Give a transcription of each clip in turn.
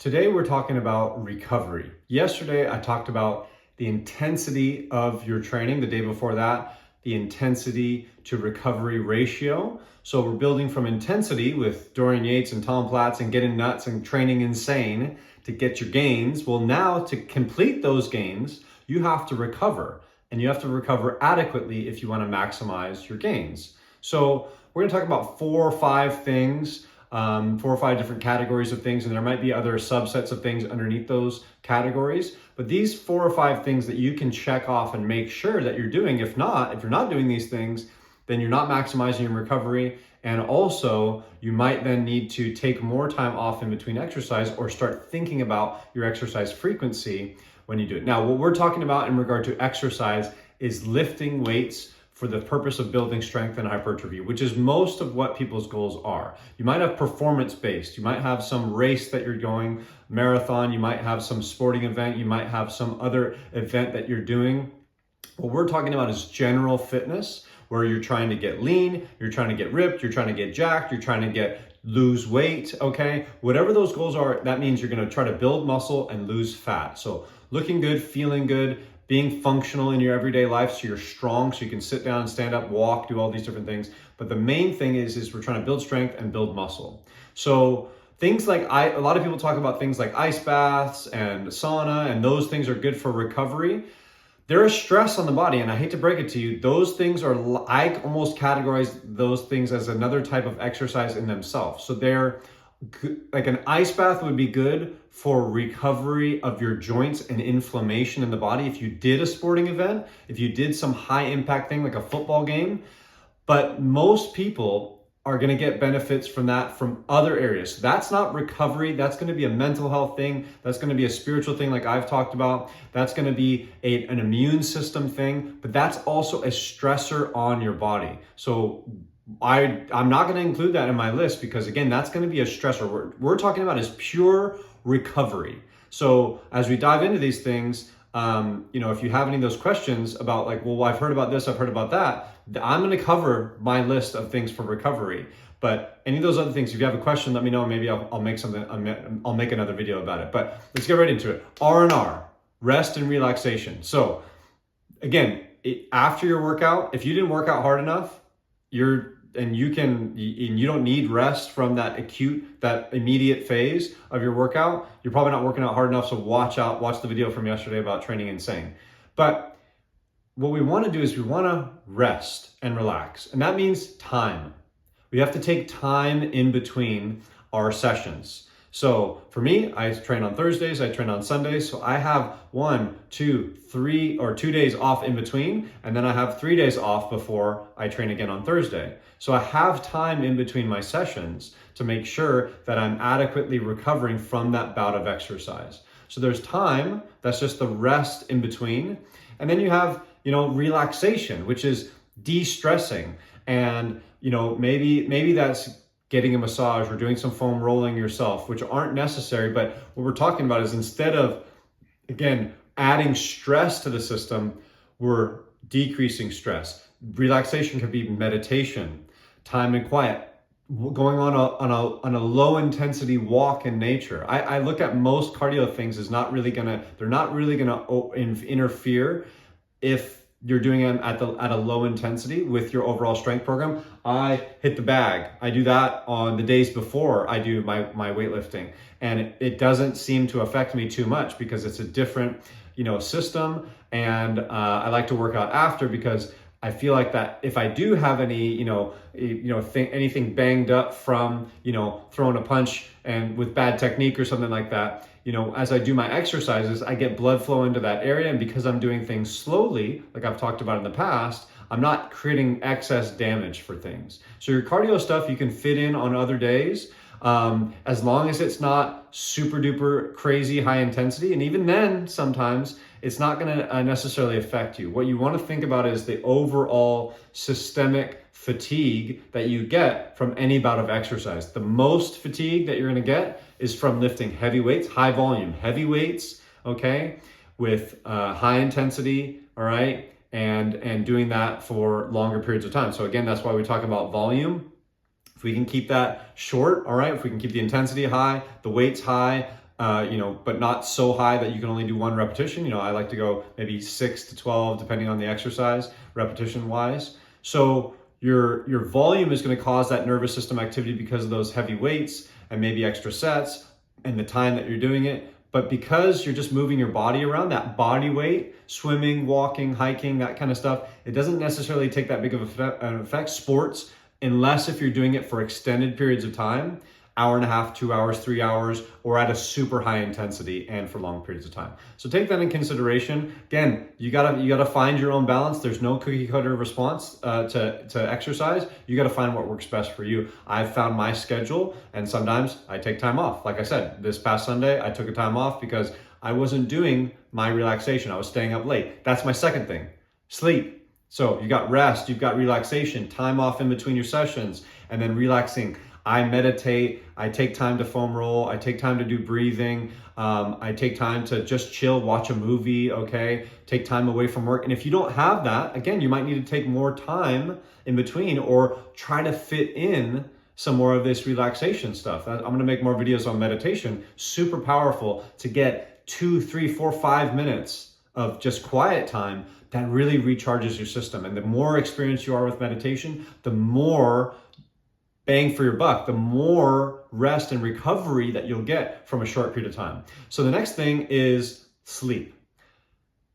Today we're talking about recovery. Yesterday I talked about the intensity of your training. The day before that, the intensity to recovery ratio. So we're building from intensity with Dorian Yates and Tom Platz and getting nuts and training insane to get your gains. Well, now to complete those gains, you have to recover, and you have to recover adequately if you want to maximize your gains. So we're going to talk about 4 or 5 things, 4 or 5 different categories of things, and there might be other subsets of things underneath those categories. But these 4 or 5 things that you can check off and make sure that you're doing. If you're not doing these things, then you're not maximizing your recovery. And also, you might then need to take more time off in between exercise or start thinking about your exercise frequency when you do it. Now, what we're talking about in regard to exercise is lifting weights for the purpose of building strength and hypertrophy, which is most of what people's goals are. You might have performance-based, you might have some race that you're going, marathon, you might have some sporting event, you might have some other event that you're doing. What we're talking about is general fitness, where you're trying to get lean, you're trying to get ripped, you're trying to get jacked, you're trying to lose weight, okay? Whatever those goals are, that means you're gonna try to build muscle and lose fat. So looking good, feeling good, being functional in your everyday life so you're strong, so you can sit down, stand up, walk, do all these different things. But the main thing is we're trying to build strength and build muscle. So things like, a lot of people talk about things like ice baths and sauna, and those things are good for recovery. There is stress on the body, and I hate to break it to you, those things are, I almost categorize those things as another type of exercise in themselves. So they're like, an ice bath would be good for recovery of your joints and inflammation in the body if you did a sporting event, if you did some high impact thing like a football game. But most people are going to get benefits from that from other areas. So that's not recovery. That's going to be a mental health thing. That's going to be a spiritual thing like I've talked about. That's going to be an immune system thing, but that's also a stressor on your body. So I'm not going to include that in my list because, again, that's going to be a stressor. We're talking about is pure recovery. So as we dive into these things, if you have any of those questions about like, well, I've heard about this, I've heard about that, I'm going to cover my list of things for recovery. But any of those other things, if you have a question, let me know. Maybe I'll make something. I'll make another video about it. But let's get right into it. R&R, rest and relaxation. So again, after your workout, if you didn't work out hard enough, you don't need rest from that immediate phase of your workout, you're probably not working out hard enough. So watch the video from yesterday about training insane. But what we want to do is we want to rest and relax. And that means time. We have to take time in between our sessions. So for me, I train on Thursdays, I train on Sundays. So I have 1, 2, 3, or 2 days off in between. And then I have 3 days off before I train again on Thursday. So I have time in between my sessions to make sure that I'm adequately recovering from that bout of exercise. So there's time, that's just the rest in between. And then you have, relaxation, which is de-stressing. And, maybe that's getting a massage or doing some foam rolling yourself, which aren't necessary. But what we're talking about is instead of, again, adding stress to the system, we're decreasing stress. Relaxation could be meditation, time and quiet, going on a low intensity walk in nature. I look at most cardio things as they're not really gonna interfere if you're doing them at a low intensity with your overall strength program. I hit the bag. I do that on the days before I do my weightlifting, and it doesn't seem to affect me too much because it's a different system. And I like to work out after because I feel like that if I do have any, anything banged up from, throwing a punch and with bad technique or something like that, as I do my exercises, I get blood flow into that area. And because I'm doing things slowly, like I've talked about in the past, I'm not creating excess damage for things. So your cardio stuff, you can fit in on other days, as long as it's not super duper crazy high intensity. And even then, sometimes it's not going to necessarily affect you. What you want to think about is the overall systemic fatigue that you get from any bout of exercise. The most fatigue that you're going to get is from lifting heavy weights, high volume, heavy weights, okay, with high intensity, all right, and doing that for longer periods of time. So again, that's why we talk about volume. If we can keep that short, all right, if we can keep the intensity high, the weights high, but not so high that you can only do one repetition. I like to go maybe 6 to 12, depending on the exercise, repetition wise. So your volume is going to cause that nervous system activity because of those heavy weights and maybe extra sets and the time that you're doing it. But because you're just moving your body around, that body weight, swimming, walking, hiking, that kind of stuff, it doesn't necessarily take that big of an effect. Sports, unless if you're doing it for extended periods of time, hour and a half, 2 hours, 3 hours, or at a super high intensity and for long periods of time. So take that in consideration. Again, you gotta find your own balance. There's no cookie cutter response to exercise. You gotta find what works best for you. I've found my schedule, and sometimes I take time off. Like I said, this past Sunday, I took a time off because I wasn't doing my relaxation. I was staying up late. That's my second thing, sleep. So you got rest, you've got relaxation, time off in between your sessions, and then relaxing. I meditate, I take time to foam roll, I take time to do breathing, I take time to just chill, watch a movie, okay? Take time away from work. And if you don't have that, again, you might need to take more time in between or try to fit in some more of this relaxation stuff. I'm gonna make more videos on meditation. Super powerful to get 2, 3, 4, 5 minutes of just quiet time that really recharges your system. And the more experienced you are with meditation, the more bang for your buck, the more rest and recovery that you'll get from a short period of time. So the next thing is sleep.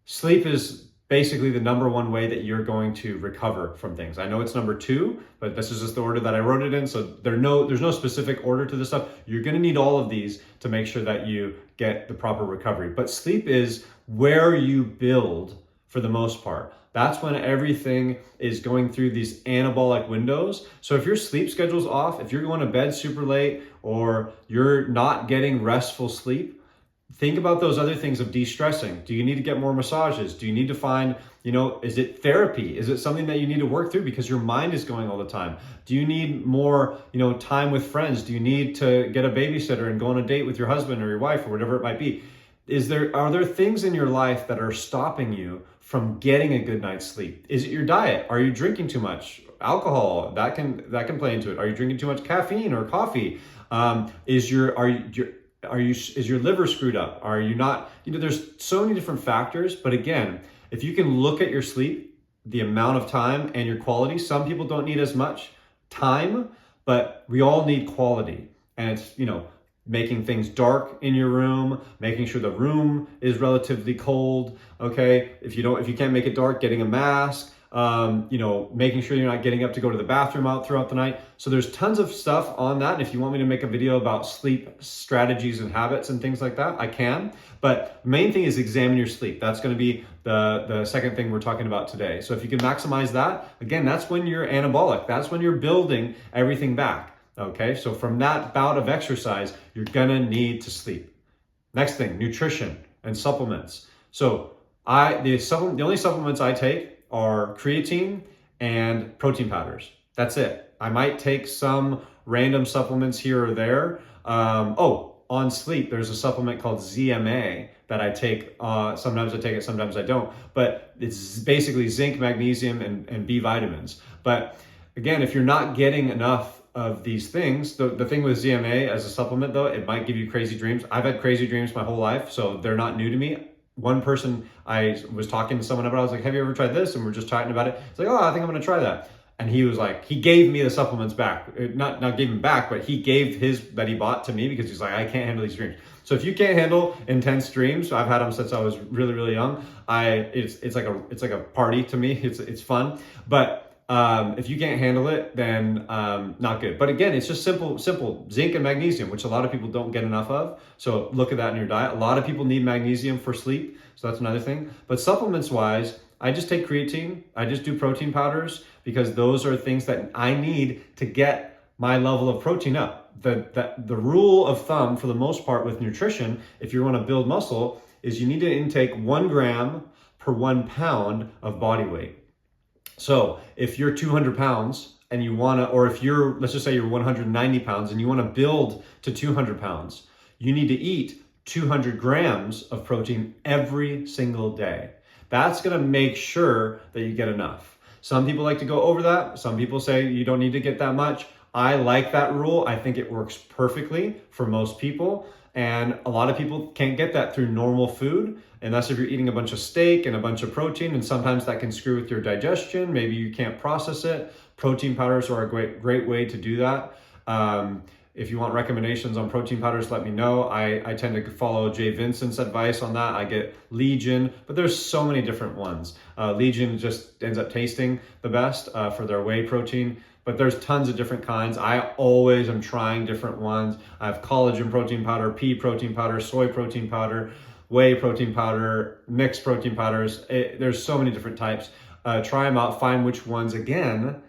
Sleep is basically the number one way that you're going to recover from things. I know it's number 2, but this is just the order that I wrote it in. So there's no specific order to this stuff. You're gonna need all of these to make sure that you get the proper recovery. But sleep is where you build for the most part. That's when everything is going through these anabolic windows. So if your sleep schedule's off, if you're going to bed super late or you're not getting restful sleep, think about those other things of de-stressing. Do you need to get more massages? Do you need to find, is it therapy? Is it something that you need to work through because your mind is going all the time? Do you need more, time with friends? Do you need to get a babysitter and go on a date with your husband or your wife or whatever it might be? Are there things in your life that are stopping you from getting a good night's sleep? Is it your diet? Are you drinking too much alcohol? That can play into it. Are you drinking too much caffeine or coffee? Is your liver screwed up? Are you not? There's so many different factors. But again, if you can look at your sleep, the amount of time and your quality, some people don't need as much time, but we all need quality. And it's, making things dark in your room, making sure the room is relatively cold, okay? If you can't make it dark, getting a mask, making sure you're not getting up to go to the bathroom out throughout the night. So there's tons of stuff on that. And if you want me to make a video about sleep strategies and habits and things like that, I can. But main thing is examine your sleep. That's gonna be the second thing we're talking about today. So if you can maximize that, again, that's when you're anabolic. That's when you're building everything back. Okay, so from that bout of exercise, you're gonna need to sleep. Next thing, nutrition and supplements. So the only supplements I take are creatine and protein powders. That's it. I might take some random supplements here or there. On sleep, there's a supplement called ZMA that I take. Sometimes I take it, sometimes I don't. But it's basically zinc, magnesium, and B vitamins. But again, if you're not getting enough of these things, the thing with ZMA as a supplement though, it might give you crazy dreams. I've had crazy dreams my whole life, so they're not new to me. One person, I was talking to someone about, I was like, have you ever tried this? And we're just chatting about it. It's like, oh, I think I'm gonna try that. And he was like, he gave me the supplements back. Not gave him back, but he gave his that he bought to me because he's like, I can't handle these dreams. So if you can't handle intense dreams, I've had them since I was really, really young. It's like a party to me. It's fun. But if you can't handle it, then not good. But again, it's just simple zinc and magnesium, which a lot of people don't get enough of. So look at that in your diet. A lot of people need magnesium for sleep. So that's another thing. But supplements wise, I just take creatine. I just do protein powders because those are things that I need to get my level of protein up. The rule of thumb for the most part with nutrition, if you want to build muscle, is you need to intake 1 gram per 1 pound of body weight. So if you're 200 pounds and you want to, or if you're, let's just say you're 190 pounds and you want to build to 200 pounds, you need to eat 200 grams of protein every single day. That's going to make sure that you get enough. Some people like to go over that. Some people say you don't need to get that much. I like that rule. I think it works perfectly for most people. And a lot of people can't get that through normal food, unless if you're eating a bunch of steak and a bunch of protein, and sometimes that can screw with your digestion. Maybe you can't process it. Protein powders are a great way to do that. If you want recommendations on protein powders, let me know. I tend to follow Jay Vincent's advice on that. I get Legion, but there's so many different ones. Legion just ends up tasting the best for their whey protein, but there's tons of different kinds. I always am trying different ones. I have collagen protein powder, pea protein powder, soy protein powder, whey protein powder, mixed protein powders. There's so many different types. Try them out, find which ones, again,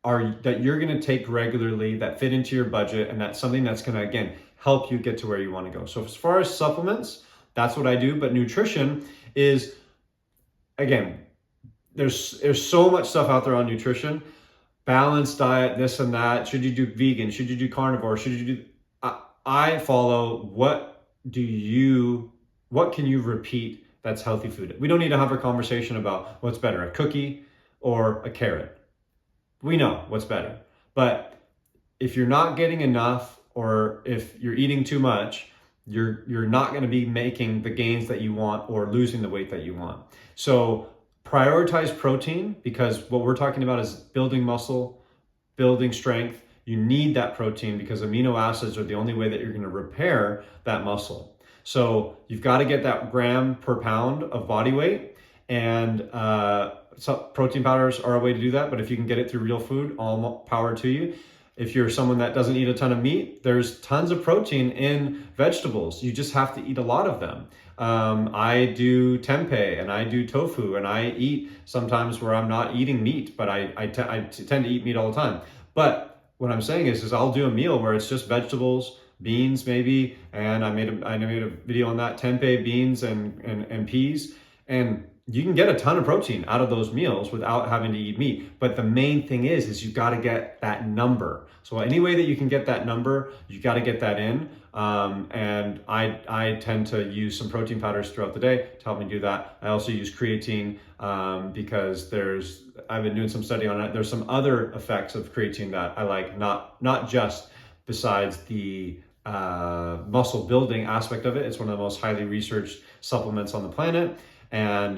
are that you're going to take regularly, that fit into your budget, and that's something that's going to, again, help you get to where you want to go. So as far as supplements, that's what I do. But nutrition is, again, there's so much stuff out there on nutrition. Balanced diet, this and that. Should you do vegan? Should you do carnivore? Should you do? I follow what can you repeat that's healthy food. We don't need to have a conversation about what's better, a cookie or a carrot. We know what's better. But if you're not getting enough, or if you're eating too much, you're not going to be making the gains that you want or losing the weight that you want. So prioritize protein, because what we're talking about is building muscle, building strength. You need that protein because amino acids are the only way that you're going to repair that muscle. So you've got to get that gram per pound of body weight, and so protein powders are a way to do that. But if you can get it through real food, all power to you. If you're someone that doesn't eat a ton of meat, there's tons of protein in vegetables. You just have to eat a lot of them. I do tempeh and I do tofu, and I eat sometimes where I'm not eating meat, but I tend to eat meat all the time. But what I'm saying is I'll do a meal where it's just vegetables, beans maybe, and I made a video on that, tempeh, beans, and peas, and you can get a ton of protein out of those meals without having to eat meat. But the main thing is you got to get that number. So any way that you can get that number, you got to get that in. And I tend to use some protein powders throughout the day to help me do that. I also use creatine because I've been doing some study on it. There's some other effects of creatine that I like, not just besides the muscle building aspect of it. It's one of the most highly researched supplements on the planet, and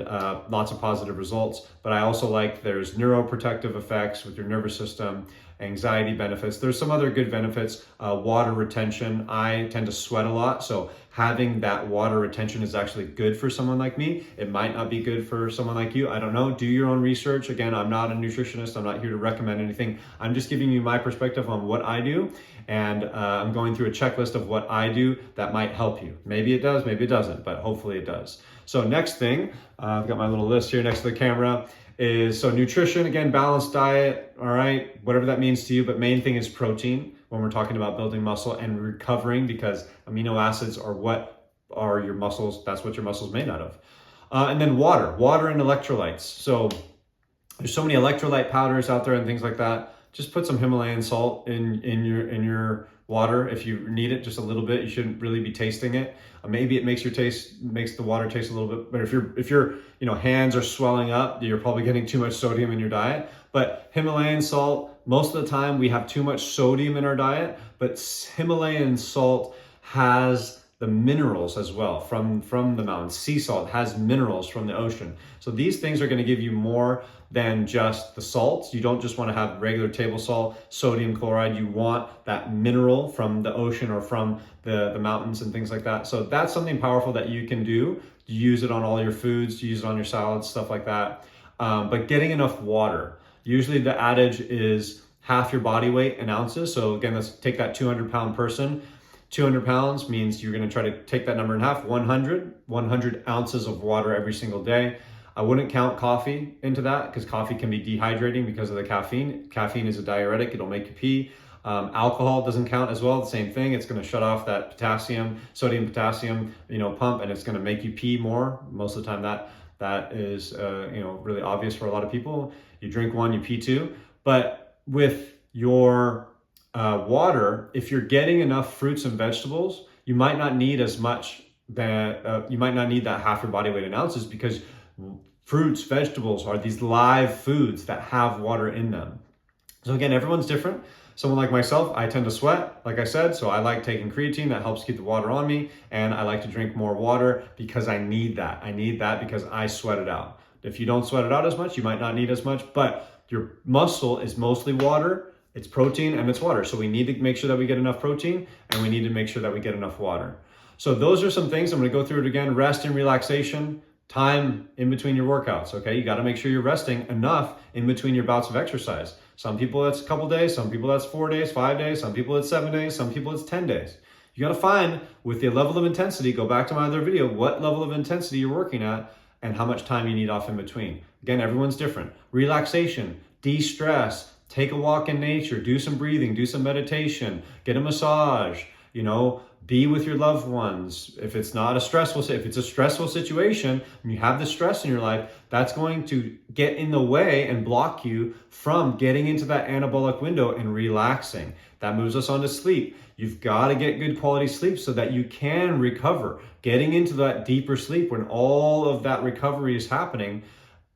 lots of positive results. But I also like, there's neuroprotective effects with your nervous system, anxiety benefits. There's some other good benefits. Water retention. I tend to sweat a lot, so having that water retention is actually good for someone like me. It might not be good for someone like you. I don't know. Do your own research. Again, I'm not a nutritionist. I'm not here to recommend anything. I'm just giving you my perspective on what I do, and I'm going through a checklist of what I do that might help you. Maybe it does, maybe it doesn't, but hopefully it does. So next thing, I've got my little list here next to the camera, is so nutrition, again, balanced diet, all right, whatever that means to you, but main thing is protein when we're talking about building muscle and recovering, because amino acids are what are your muscles, that's what your muscles made out of. And then water and electrolytes. So there's so many electrolyte powders out there and things like that. Just put some Himalayan salt in your water if you need it, just a little bit. You shouldn't really be tasting it. Maybe it makes the water taste a little bit, but if your hands are swelling up, you're probably getting too much sodium in your diet. But Himalayan salt, most of the time we have too much sodium in our diet, but Himalayan salt has the minerals as well from the mountains. Sea salt has minerals from the ocean. So these things are going to give you more than just the salts. You don't just want to have regular table salt, sodium chloride. You want that mineral from the ocean or from the mountains and things like that. So that's something powerful that you can do. You use it on all your foods, you use it on your salads, stuff like that. But getting enough water. Usually the adage is half your body weight in ounces. So again, let's take that 200-pound person. 200 pounds means you're going to try to take that number in half, 100 ounces of water every single day. I wouldn't count coffee into that because coffee can be dehydrating because of the caffeine. Caffeine is a diuretic, it'll make you pee. Alcohol doesn't count as well, the same thing. It's going to shut off that sodium potassium, pump, and it's going to make you pee more. Most of the time that is really obvious for a lot of people. You drink one, you pee two. But with your water, if you're getting enough fruits and vegetables, you might not need as much you might not need that half your body weight in ounces, because fruits, vegetables are these live foods that have water in them. So again, everyone's different. Someone like myself, I tend to sweat, like I said, so I like taking creatine. That helps keep the water on me, and I like to drink more water because I need that. I need that because I sweat it out. If you don't sweat it out as much, you might not need as much, but your muscle is mostly water, it's protein and it's water. So we need to make sure that we get enough protein, and we need to make sure that we get enough water. So those are some things. I'm gonna go through it again. Rest and relaxation, time in between your workouts, okay? You gotta make sure you're resting enough in between your bouts of exercise. Some people that's a couple days, some people that's 4 days, 5 days, some people it's 7 days, some people it's 10 days. You gotta find, with the level of intensity, go back to my other video, what level of intensity you're working at and how much time you need off in between. Again, everyone's different. Relaxation, de-stress, take a walk in nature, do some breathing, do some meditation, get a massage, be with your loved ones. If it's a stressful situation and you have the stress in your life, that's going to get in the way and block you from getting into that anabolic window and relaxing. That moves us on to sleep. You've got to get good quality sleep so that you can recover. Getting into that deeper sleep when all of that recovery is happening,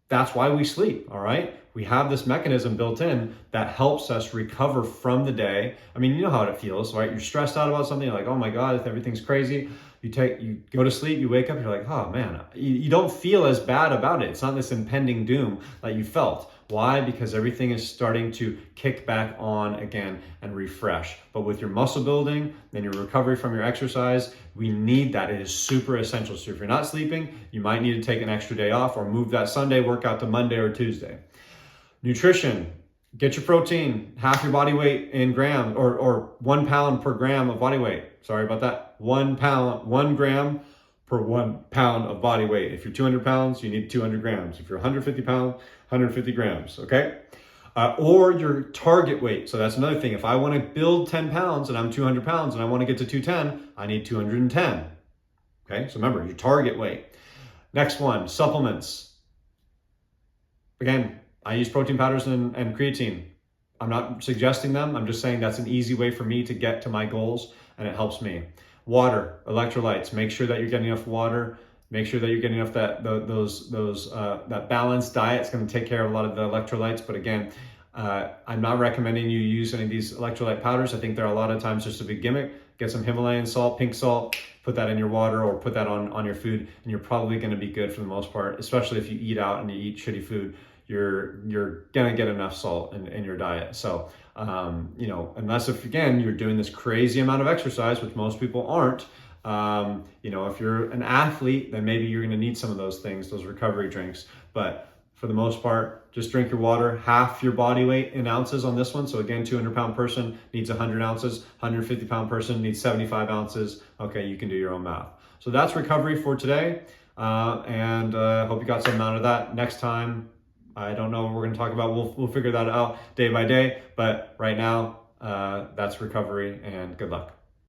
that's why we sleep, all right? We have this mechanism built in that helps us recover from the day. I mean, you know how it feels, right? You're stressed out about something, you're like, oh my God, everything's crazy. You go to sleep, you wake up, you're like, oh man, you don't feel as bad about it. It's not this impending doom that you felt. Why? Because everything is starting to kick back on again and refresh. But with your muscle building and your recovery from your exercise, we need that. It is super essential. So if you're not sleeping, you might need to take an extra day off or move that Sunday workout to Monday or Tuesday. Nutrition, get your protein, half your body weight in grams, or 1 pound per gram of body weight. Sorry about that. 1 gram per 1 pound of body weight. If you're 200 pounds, you need 200 grams. If you're 150 pounds, 150 grams, okay? Or your target weight. So that's another thing. If I want to build 10 pounds and I'm 200 pounds and I want to get to 210, I need 210. Okay, so remember your target weight. Next one, supplements. Again, I use protein powders and creatine. I'm not suggesting them. I'm just saying that's an easy way for me to get to my goals, and it helps me. Water, electrolytes. Make sure that you're getting enough water. Make sure that you're getting enough that balanced diet. It's going to take care of a lot of the electrolytes. But again, I'm not recommending you use any of these electrolyte powders. I think they're a lot of times just a big gimmick. Get some Himalayan salt, pink salt, put that in your water or put that on your food, and you're probably going to be good for the most part, especially if you eat out and you eat shitty food. You're going to get enough salt in your diet. So, unless if you're doing this crazy amount of exercise, which most people aren't, if you're an athlete, then maybe you're going to need some of those things, those recovery drinks. But for the most part, just drink your water, half your body weight in ounces on this one. So again, 200-pound person needs 100 ounces, 150-pound person needs 75 ounces. Okay, you can do your own math. So that's recovery for today. And I hope you got some out of that. Next time, I don't know what we're going to talk about. We'll figure that out day by day. But right now, that's recovery, and good luck.